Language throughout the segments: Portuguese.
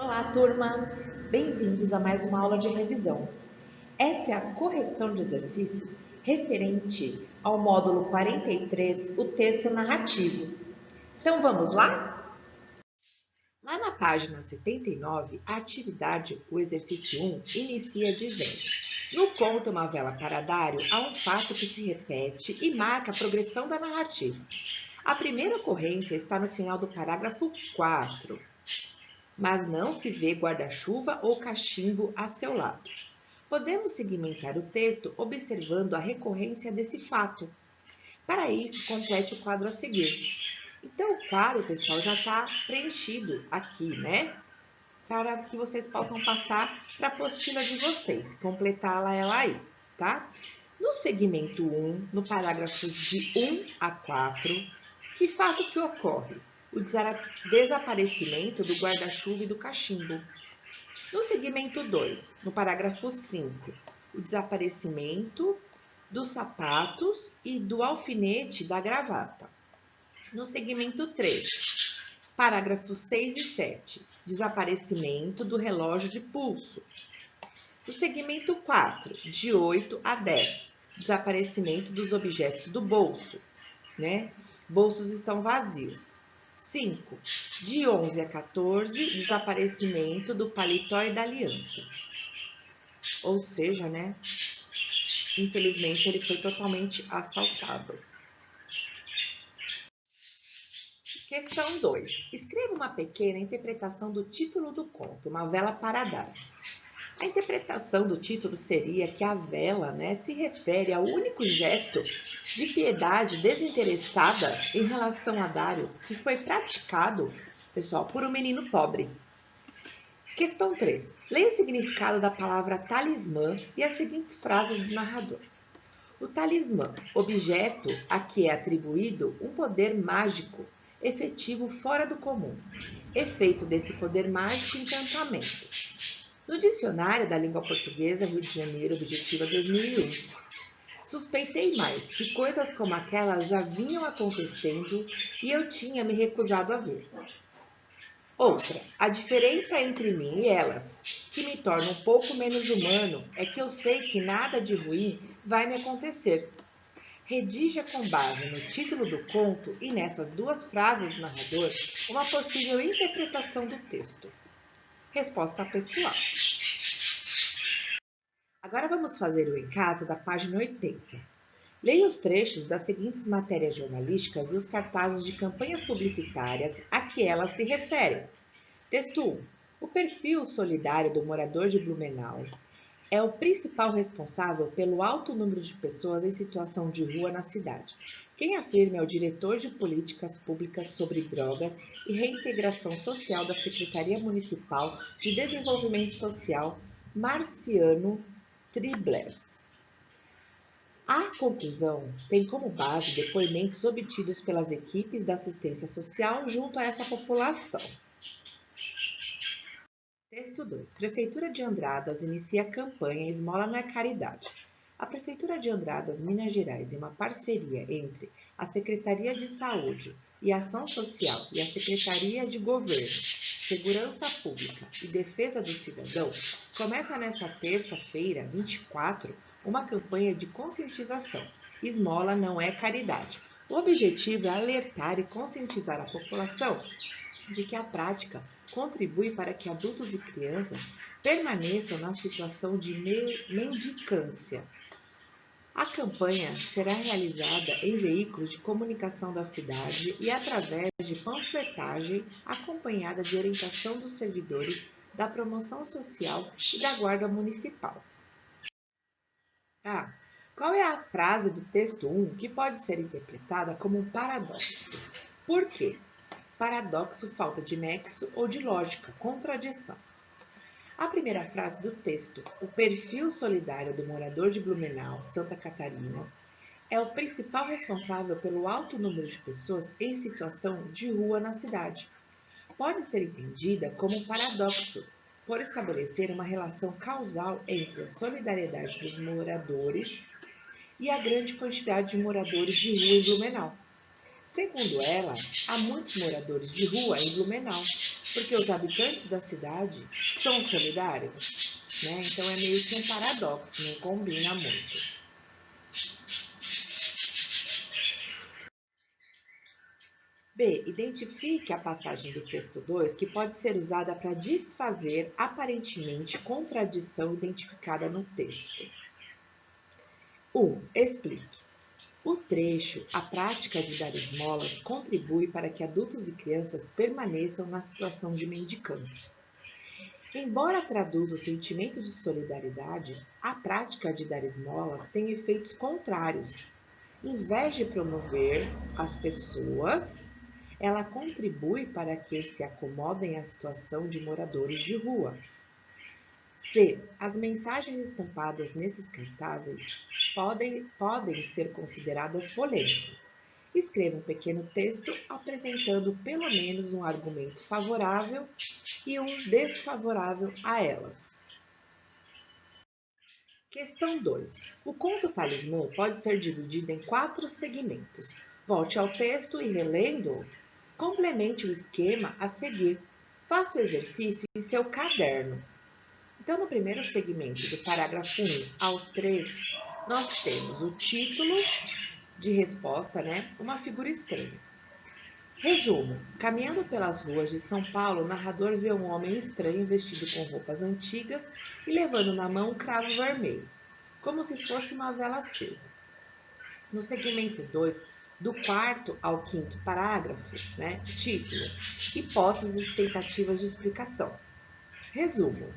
Olá, turma! Bem-vindos a mais uma aula de revisão. Essa é a correção de exercícios referente ao módulo 43, o texto narrativo. Então, vamos lá? Lá na página 79, a atividade, o exercício 1, inicia dizendo: no conto Uma Vela para Dário, há um fato que se repete e marca a progressão da narrativa. A primeira ocorrência está no final do parágrafo 4. Mas não se vê guarda-chuva ou cachimbo a seu lado. Podemos segmentar o texto observando a recorrência desse fato. Para isso, complete o quadro a seguir. Então, o quadro, pessoal, já está preenchido aqui, né? Para que vocês possam passar para a apostila de vocês, completá-la ela aí, tá? No segmento 1, no parágrafos de 1 a 4, que fato que ocorre? O desaparecimento do guarda-chuva e do cachimbo. No segmento 2, no parágrafo 5, o desaparecimento dos sapatos e do alfinete da gravata. No segmento 3, parágrafos 6 e 7, desaparecimento do relógio de pulso. No segmento 4, de 8 a 10, desaparecimento dos objetos do bolso, né? Bolsos estão vazios. 5. De 11 a 14, desaparecimento do paletó e da aliança. Ou seja, né? Infelizmente, ele foi totalmente assaltado. Questão 2. Escreva uma pequena interpretação do título do conto, Uma Vela para Dar. A interpretação do título seria que a vela, né, se refere ao único gesto de piedade desinteressada em relação a Dário que foi praticado, pessoal, por um menino pobre. Questão 3. Leia o significado da palavra talismã e as seguintes frases do narrador. O talismã, objeto a que é atribuído um poder mágico, efetivo fora do comum. Efeito desse poder mágico, encantamento. No Dicionário da Língua Portuguesa, Rio de Janeiro, Objetiva 2001. Suspeitei mais que coisas como aquelas já vinham acontecendo e eu tinha me recusado a ver. Outra, a diferença entre mim e elas, que me torna um pouco menos humano, é que eu sei que nada de ruim vai me acontecer. Redija com base no título do conto e nessas duas frases do narrador uma possível interpretação do texto. Resposta pessoal. Agora vamos fazer o em casa da página 80. Leia os trechos das seguintes matérias jornalísticas e os cartazes de campanhas publicitárias a que elas se referem. Texto 1. O perfil solidário do morador de Blumenau é o principal responsável pelo alto número de pessoas em situação de rua na cidade. Quem afirma é o diretor de políticas públicas sobre drogas e reintegração social da Secretaria Municipal de Desenvolvimento Social, Marciano Tribles. A conclusão tem como base depoimentos obtidos pelas equipes da assistência social junto a essa população. Texto 2. Prefeitura de Andradas inicia a campanha Esmola não é Caridade. A Prefeitura de Andradas, Minas Gerais, em uma parceria entre a Secretaria de Saúde e Ação Social e a Secretaria de Governo, Segurança Pública e Defesa do Cidadão, começa nesta terça-feira, 24, uma campanha de conscientização. Esmola não é caridade. O objetivo é alertar e conscientizar a população de que a prática contribui para que adultos e crianças permaneçam na situação de mendicância. A campanha será realizada em veículos de comunicação da cidade e através de panfletagem acompanhada de orientação dos servidores da promoção social e da guarda municipal. Qual é a frase do texto 1 que pode ser interpretada como um paradoxo? Por quê? Paradoxo, falta de nexo ou de lógica, contradição. A primeira frase do texto, o perfil solidário do morador de Blumenau, Santa Catarina, é o principal responsável pelo alto número de pessoas em situação de rua na cidade. Pode ser entendida como um paradoxo, por estabelecer uma relação causal entre a solidariedade dos moradores e a grande quantidade de moradores de rua em Blumenau. Segundo ela, há muitos moradores de rua em Blumenau. porque os habitantes da cidade são solidários, né? Então é meio que um paradoxo, não combina muito. B. Identifique a passagem do texto 2 que pode ser usada para desfazer aparentemente contradição identificada no texto. 1. Explique. O trecho "A prática de dar esmolas contribui para que adultos e crianças permaneçam na situação de mendicância." Embora traduza o sentimento de solidariedade, a prática de dar esmolas tem efeitos contrários. Em vez de promover as pessoas, ela contribui para que se acomodem à situação de moradores de rua. C. As mensagens estampadas nesses cartazes podem ser consideradas polêmicas. Escreva um pequeno texto apresentando pelo menos um argumento favorável e um desfavorável a elas. Questão 2. O conto Talismã pode ser dividido em 4 segmentos. Volte ao texto e, relendo-o, complemente o esquema a seguir. Faça o exercício em seu caderno. Então, no primeiro segmento, do parágrafo 1 ao 3, nós temos o título de resposta, né? Uma figura estranha. Resumo: caminhando pelas ruas de São Paulo, o narrador vê um homem estranho vestido com roupas antigas e levando na mão um cravo vermelho, como se fosse uma vela acesa. No segmento 2, do 4º ao 5º parágrafo, né? Título: hipóteses e tentativas de explicação. Resumo: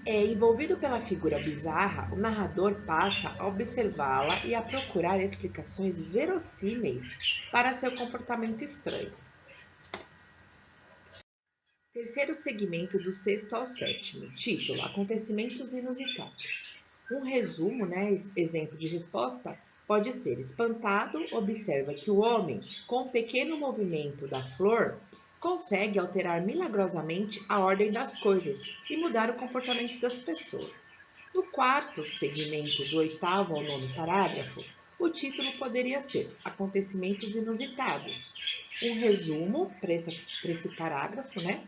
envolvido pela figura bizarra, o narrador passa a observá-la e a procurar explicações verossímeis para seu comportamento estranho. Terceiro segmento, do 6º ao 7º, título: Acontecimentos inusitados. Um resumo, né, exemplo de resposta, pode ser: espantado, observa que o homem, com um pequeno movimento da flor, consegue alterar milagrosamente a ordem das coisas e mudar o comportamento das pessoas. No 4º segmento, do 8º ao 9º parágrafo, o título poderia ser Acontecimentos inusitados. Um resumo para esse parágrafo, né?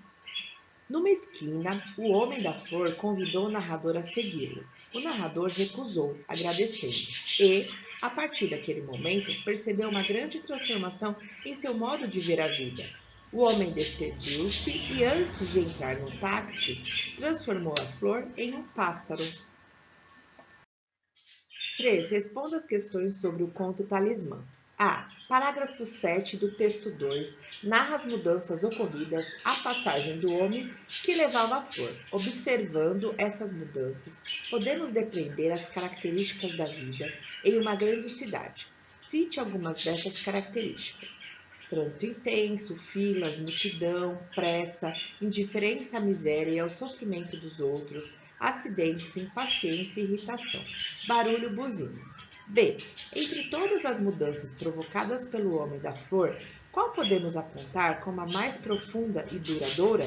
Numa esquina, o homem da flor convidou o narrador a segui-lo. O narrador recusou, agradecendo, e, a partir daquele momento, percebeu uma grande transformação em seu modo de ver a vida. O homem despediu-se e, antes de entrar no táxi, transformou a flor em um pássaro. 3. Responda as questões sobre o conto Talismã. A. Parágrafo 7 do texto 2 narra as mudanças ocorridas à passagem do homem que levava a flor. Observando essas mudanças, podemos depreender as características da vida em uma grande cidade. Cite algumas dessas características: trânsito intenso, filas, multidão, pressa, indiferença à miséria e ao sofrimento dos outros, acidentes, impaciência e irritação, barulho, buzinas. B. Entre todas as mudanças provocadas pelo homem da flor, qual podemos apontar como a mais profunda e duradoura?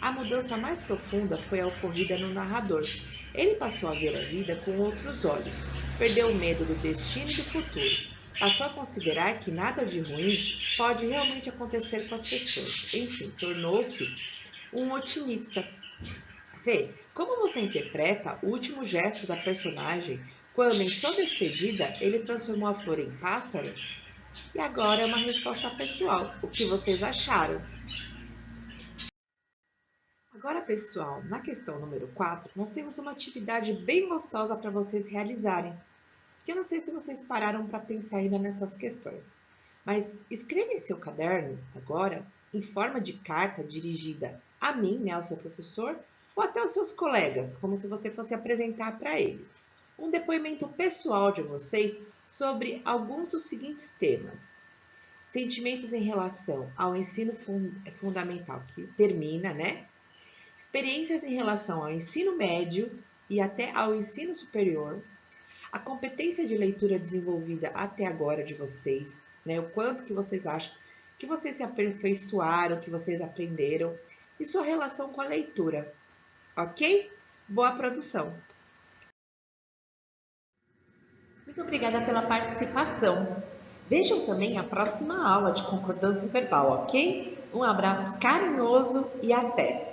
A mudança mais profunda foi a ocorrida no narrador. Ele passou a ver a vida com outros olhos, perdeu o medo do destino e do futuro. Passou a considerar que nada de ruim pode realmente acontecer com as pessoas. Enfim, tornou-se um otimista. C. Como você interpreta o último gesto da personagem quando, em sua despedida, ele transformou a flor em pássaro? E agora é uma resposta pessoal. O que vocês acharam? Agora, pessoal, na questão número 4, nós temos uma atividade bem gostosa para vocês realizarem. Que eu não sei se vocês pararam para pensar ainda nessas questões. Mas escreva em seu caderno, agora, em forma de carta dirigida a mim, né, ao seu professor, ou até aos seus colegas, como se você fosse apresentar para eles um depoimento pessoal de vocês sobre alguns dos seguintes temas: sentimentos em relação ao ensino fundamental que termina, né? Experiências em relação ao ensino médio e até ao ensino superior, a competência de leitura desenvolvida até agora de vocês, né? O quanto que vocês acham que vocês se aperfeiçoaram, que vocês aprenderam, e sua relação com a leitura, ok? Boa produção! Muito obrigada pela participação. Vejam também a próxima aula de concordância verbal, ok? Um abraço carinhoso e até!